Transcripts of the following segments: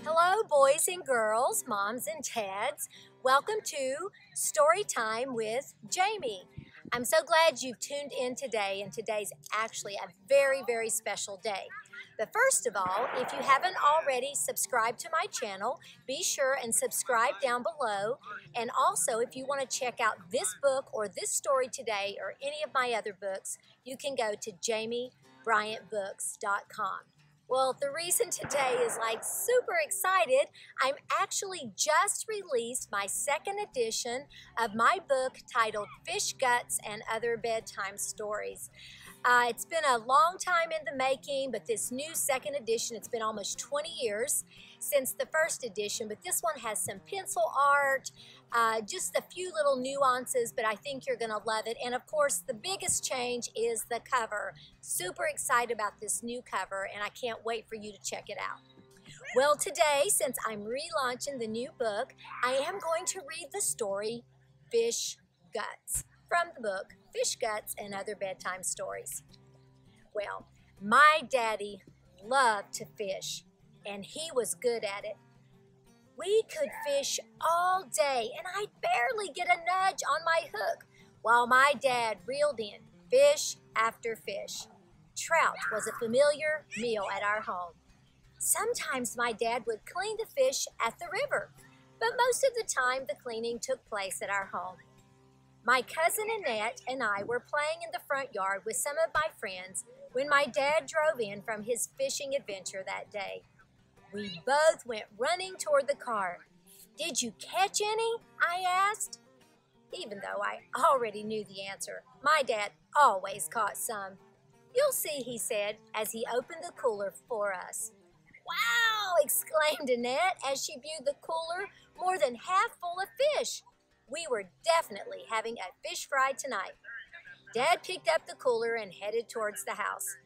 Hello, boys and girls, moms and dads. Welcome to Storytime with Jamie. I'm so glad you've tuned in today, and today's actually a very, very special day. But first of all, if you haven't already subscribed to my channel, be sure and subscribe down below. And also, if you want to check out this book or this story today or any of my other books, you can go to jamiebryantbooks.com. Well, the reason today is super excited. I'm actually just released my second edition of my book titled Fish Guts and Other Bedtime Stories. It's been a long time in the making, but this new second edition, it's been almost 20 years since the first edition, but this one has some pencil art, just a few little nuances, but I think you're going to love it. And of course, the biggest change is the cover. Super excited about this new cover, and I can't wait for you to check it out. Well, today, since I'm relaunching the new book, I am going to read the story Fish Guts from the book Fish Guts and Other Bedtime Stories. Well, my daddy loved to fish, and he was good at it. We could fish all day, and I'd barely get a nudge on my hook while my dad reeled in fish after fish. Trout was a familiar meal at our home. Sometimes my dad would clean the fish at the river, but most of the time the cleaning took place at our home. My cousin Annette and I were playing in the front yard with some of my friends when my dad drove in from his fishing adventure that day. We both went running toward the car. "Did you catch any?" I asked. Even though I already knew the answer, my dad always caught some. "You'll see," he said as he opened the cooler for us. "Wow!" exclaimed Annette as she viewed the cooler more than half full of fish. We were definitely having a fish fry tonight. Dad picked up the cooler and headed towards the house.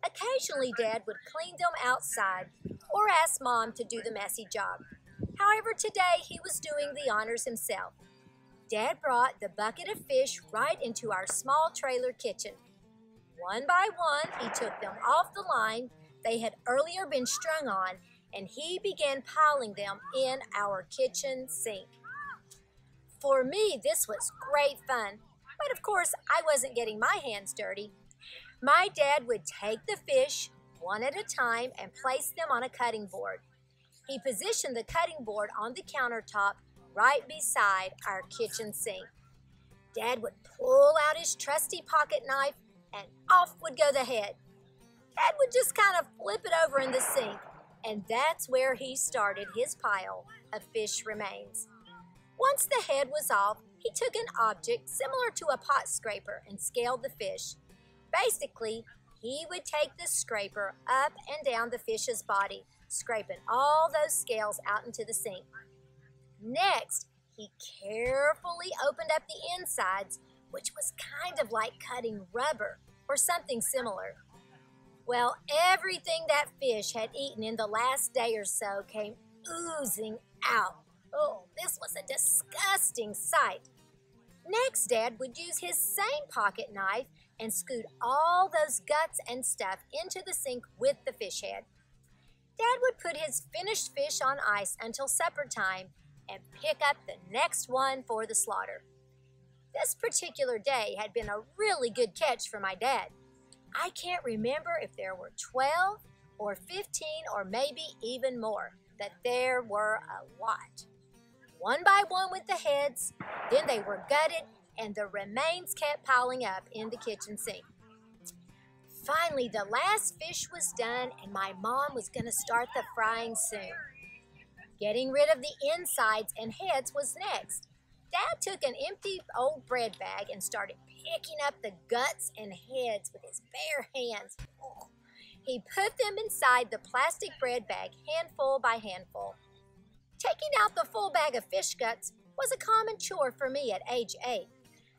Occasionally, Dad would clean them outside or ask Mom to do the messy job. However, today he was doing the honors himself. Dad brought the bucket of fish right into our small trailer kitchen. One by one, he took them off the line they had earlier been strung on, and he began piling them in our kitchen sink. For me, this was great fun, but of course, I wasn't getting my hands dirty. My dad would take the fish one at a time and place them on a cutting board. He positioned the cutting board on the countertop right beside our kitchen sink. Dad would pull out his trusty pocket knife and off would go the head. Dad would just kind of flip it over in the sink, and that's where he started his pile of fish remains. Once the head was off, he took an object similar to a pot scraper and scaled the fish. Basically, he would take the scraper up and down the fish's body, scraping all those scales out into the sink. Next, he carefully opened up the insides, which was kind of like cutting rubber or something similar. Well, everything that fish had eaten in the last day or so came oozing out. Oh, this was a disgusting sight. Next, Dad would use his same pocket knife and scoot all those guts and stuff into the sink with the fish head. Dad would put his finished fish on ice until supper time and pick up the next one for the slaughter. This particular day had been a really good catch for my dad. I can't remember if there were 12 or 15 or maybe even more, but there were a lot. One by one with the heads, then they were gutted, and the remains kept piling up in the kitchen sink. Finally, the last fish was done, and my mom was going to start the frying soon. Getting rid of the insides and heads was next. Dad took an empty old bread bag and started picking up the guts and heads with his bare hands. He put them inside the plastic bread bag, handful by handful. Taking out the full bag of fish guts was a common chore for me at age 8.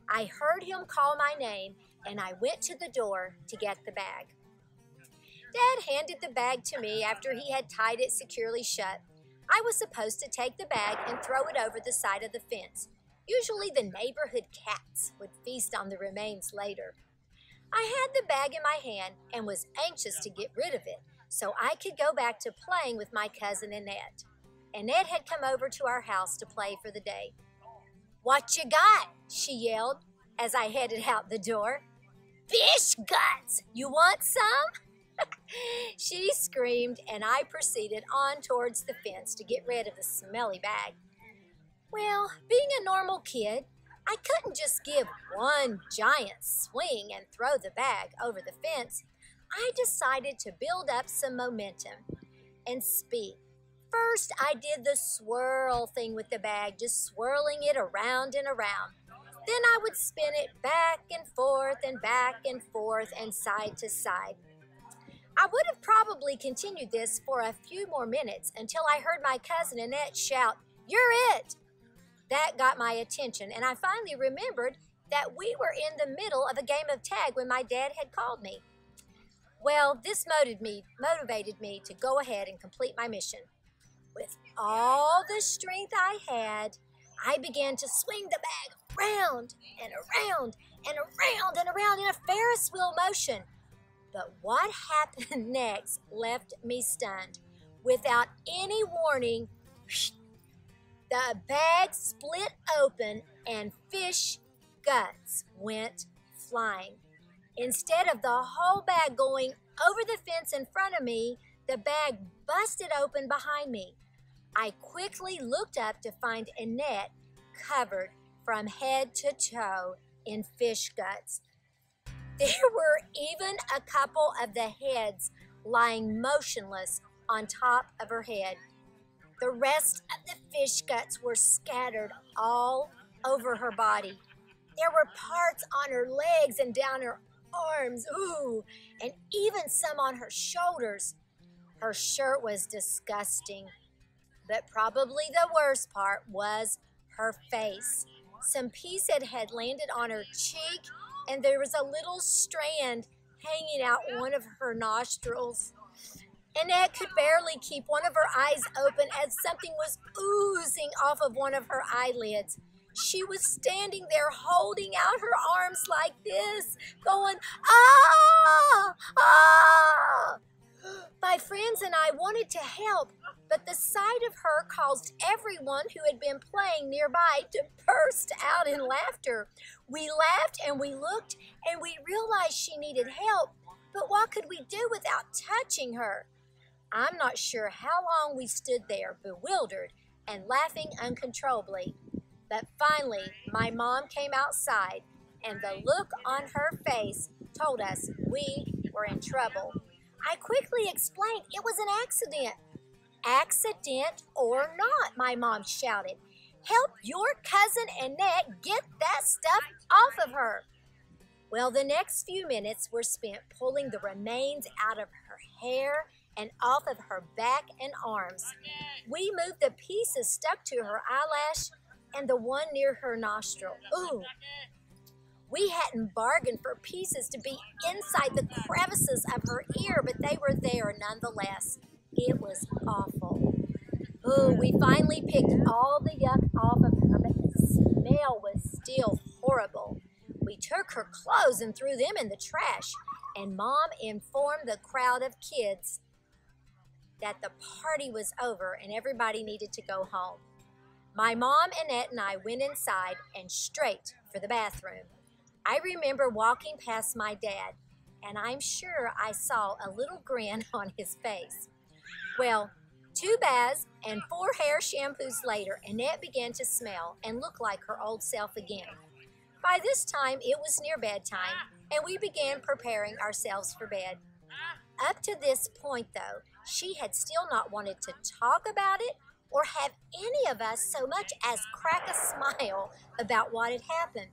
I heard him call my name, and I went to the door to get the bag. Dad handed the bag to me after he had tied it securely shut. I was supposed to take the bag and throw it over the side of the fence. Usually the neighborhood cats would feast on the remains later. I had the bag in my hand and was anxious to get rid of it, so I could go back to playing with my cousin Annette. Annette had come over to our house to play for the day. "What you got?" she yelled as I headed out the door. "Fish guts! You want some?" She screamed, and I proceeded on towards the fence to get rid of the smelly bag. Well, being a normal kid, I couldn't just give one giant swing and throw the bag over the fence. I decided to build up some momentum and speed. First, I did the swirl thing with the bag, just swirling it around and around. Then I would spin it back and forth and side to side. I would have probably continued this for a few more minutes until I heard my cousin Annette shout, "You're it!" That got my attention, and I finally remembered that we were in the middle of a game of tag when my dad had called me. Well, this motivated me to go ahead and complete my mission. With all the strength I had, I began to swing the bag round and around and around and around in a Ferris wheel motion. But what happened next left me stunned. Without any warning, the bag split open and fish guts went flying. Instead of the whole bag going over the fence in front of me, the bag busted open behind me. I quickly looked up to find Annette covered from head to toe in fish guts. There were even a couple of the heads lying motionless on top of her head. The rest of the fish guts were scattered all over her body. There were parts on her legs and down her arms, and even some on her shoulders. Her shirt was disgusting, but probably the worst part was her face. Some piece had landed on her cheek, and there was a little strand hanging out one of her nostrils. Annette could barely keep one of her eyes open as something was oozing off of one of her eyelids. She was standing there holding out her arms like this, going, "Ah! Ah!" My friends and I wanted to help, but the sight of her caused everyone who had been playing nearby to burst out in laughter. We laughed and we looked and we realized she needed help, but what could we do without touching her? I'm not sure how long we stood there, bewildered and laughing uncontrollably. But finally, my mom came outside, and the look on her face told us we were in trouble. I quickly explained it was an accident. "Accident or not," my mom shouted. "Help your cousin Annette get that stuff off of her." Well, the next few minutes were spent pulling the remains out of her hair and off of her back and arms. We moved the pieces stuck to her eyelash and the one near her nostril. We hadn't bargained for pieces to be inside the crevices of her ear, but they were there nonetheless. It was awful. We finally picked all the yuck off of her, but the smell was still horrible. We took her clothes and threw them in the trash, and Mom informed the crowd of kids that the party was over and everybody needed to go home. My mom, Annette, and I went inside and straight for the bathroom. I remember walking past my dad, and I'm sure I saw a little grin on his face. Well, 2 baths and 4 hair shampoos later, Annette began to smell and look like her old self again. By this time, it was near bedtime, and we began preparing ourselves for bed. Up to this point, though, she had still not wanted to talk about it or have any of us so much as crack a smile about what had happened.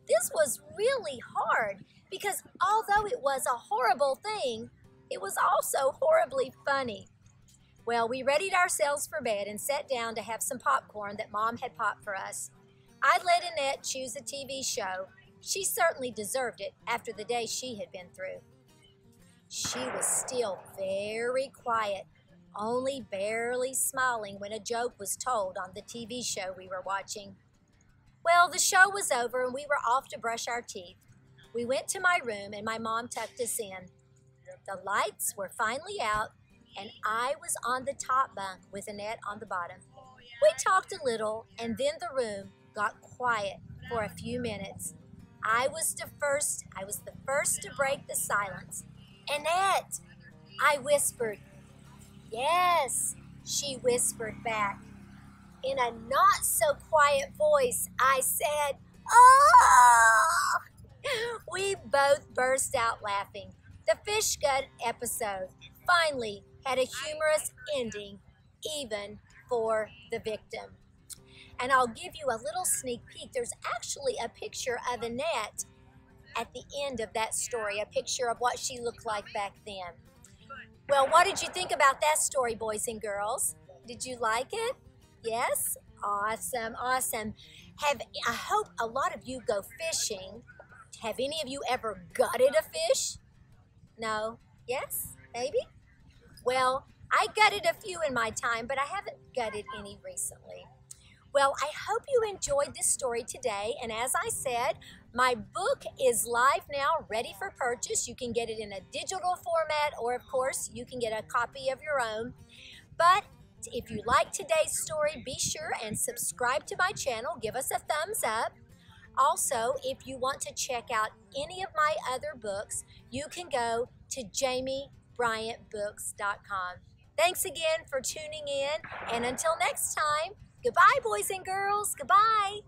This was really hard because although it was a horrible thing, it was also horribly funny. Well, we readied ourselves for bed and sat down to have some popcorn that Mom had popped for us. I let Annette choose a TV show. She certainly deserved it after the day she had been through. She was still very quiet, only barely smiling when a joke was told on the TV show we were watching. Well, the show was over and we were off to brush our teeth. We went to my room and my mom tucked us in. The lights were finally out, and I was on the top bunk with Annette on the bottom. We talked a little, and then the room got quiet for a few minutes. I was the first to break the silence. Annette, I whispered. Yes, she whispered back. In a not-so-quiet voice, I said, "Oh!" We both burst out laughing. The fish gut episode finally had a humorous ending, even for the victim. And I'll give you a little sneak peek. There's actually a picture of Annette at the end of that story, a picture of what she looked like back then. Well, what did you think about that story, boys and girls? Did you like it? Yes? Awesome, awesome. I hope a lot of you go fishing. Have any of you ever gutted a fish? No? Yes? Maybe? Well, I gutted a few in my time, but I haven't gutted any recently. Well, I hope you enjoyed this story today, and as I said, my book is live now, ready for purchase. You can get it in a digital format, or of course, you can get a copy of your own. But if you like today's story, be sure and subscribe to my channel. Give us a thumbs up. Also, if you want to check out any of my other books, you can go to jamiebryantbooks.com. Thanks again for tuning in, and until next time, goodbye, boys and girls. Goodbye.